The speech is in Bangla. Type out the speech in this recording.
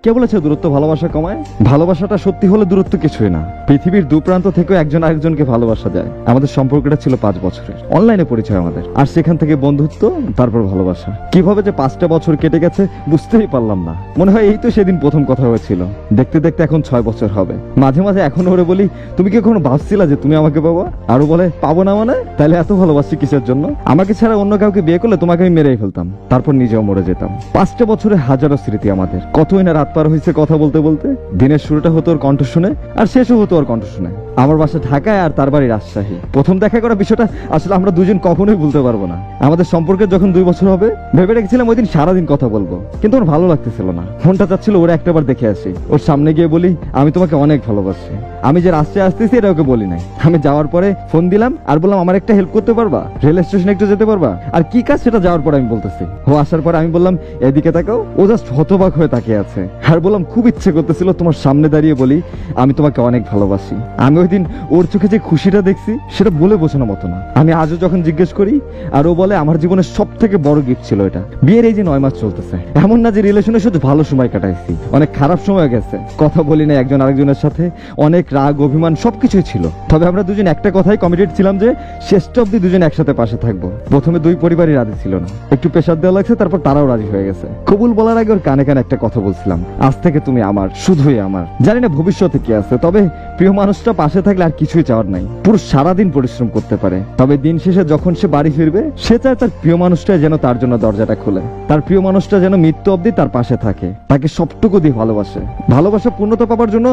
কে বলেছে দূরত্ব ভালোবাসা কমায়? ভালোবাসাটা সত্যি হলে দূরত্ব কিছুই না। পৃথিবীর দুপ্রান্ত থেকে একজন আরেকজনকে ভালোবাসা যায়। আমাদের সম্পর্কটা ছিল 5 বছরের, অনলাইনে পরিচয় আমাদের, আর সেখান থেকে বন্ধুত্ব, তারপর ভালোবাসা। কিভাবে যে 5টা বছর কেটে গেছে বুঝতেই পারলাম না। মনে হয় এই তো সেদিন প্রথম কথা হয়েছিল। দেখতে দেখতে এখন 6 বছর হবে। মাঝে মাঝে এখন ওরে বলি, তুমি কি কখনো ভাবছিলা যে তুমি আমাকে পাবো? আরো বলে, পাবো না মানে? তাহলে এত ভালোবাসি কিসের জন্য? আমাকে ছাড়া অন্য কাউকে বিয়ে করলে তোমাকে আমি মেরেই ফেলতাম, তারপর নিজেও মরে যেতাম। 5টা বছরে হাজারো স্মৃতি আমাদের। কতই না রাত পার হয়েছে কথা বলতে বলতে। দিনের শুরুটা হতো ওর কণ্ঠ শুনে, আর শেষও হতো ওর কণ্ঠ শুনে। আমার বাসা ঢাকায় আর তার বাড়ি রাজশাহী। প্রথম দেখা করা বিষয়টা আসলে আমরা দুজন কখনোই ভুলতে পারবো না। আমাদের সম্পর্কে যখন 2 বছর হবে ভেবে রেখেছিলাম ওই দিন সারাদিন কথা বলবো, কিন্তু ওর ভালো লাগতেছিল না। মনটা চাচ্ছিল ওরা একটাবার দেখে আসি, ওর সামনে গিয়ে বলি, আমি তোমাকে অনেক ভালোবাসি। আমি যে রাস্তায় আসতেছি এটা ওকে বলি নাই। আমি যাওয়ার পরে ফোন দিলাম আর বললাম, আমার একটা হেল্প করতে পারবা? রেল স্টেশনে একটু যেতে পারবা? আর কি কাজ সেটা যাওয়ার পরে আমি বলতেছি। ও আসার পরে আমি বললাম, এদিকে তাকাও। ও জাস্ট হতবাক হয়ে তাকিয়ে আছে। আর বললাম, খুব ইচ্ছে করতেছিল তোমার সামনে দাঁড়িয়ে বলি, আমি তোমাকে অনেক ভালোবাসি। আমি ওই দিন ওর চোখে যে খুশিটা দেখছি সেটা বলে বোঝানোর মতো না। আমি আজও যখন জিজ্ঞেস করি আর ও বলে, আমার জীবনের সব থেকে বড় গিফট ছিল এটা। বিয়ের এই যে 9 মাস চলতেছে, এমন না যে রিলেশনে শুধু ভালো সময় কাটাইছি, অনেক খারাপ সময় গেছে। কথা বলি না একজন আরেকজনের সাথে, অনেক রাগ অভিমান সবকিছুই ছিল। তবে আমরা দুজন একটা কথাই কমিটেড ছিলাম যে শেষটা অব্দি দুজন একসাথে পাশে থাকবো। প্রথমে 2 পরিবারই রাজি ছিল না, একটু প্রেশার দেওয়া লাগছে, তারপর তারাও রাজি হয়ে গেছে। কবুল বলার আগে ওর কানে কানে একটা কথা বলছিলাম, আজ থেকে তুমি আমার, শুধুই আমার। জানি না ভবিষ্যতে কি আছে, তবে প্রিয় মানুষটা পাশে থাকলে আর কিছুই চাওয়ার নাই। পুরো সারাদিন পরিশ্রম করতে পারে, তবে দিন শেষে যখন সে বাড়ি ফিরবে সে চায় তার প্রিয় মানুষটা যেন তার জন্য দরজাটা খুলে, তার প্রিয় মানুষটা যেন মৃত্যু অবধি তার পাশে থাকে, তাকে সবটুকু দিয়ে ভালোবাসে। ভালোবাসা পূর্ণতা পাবার জন্য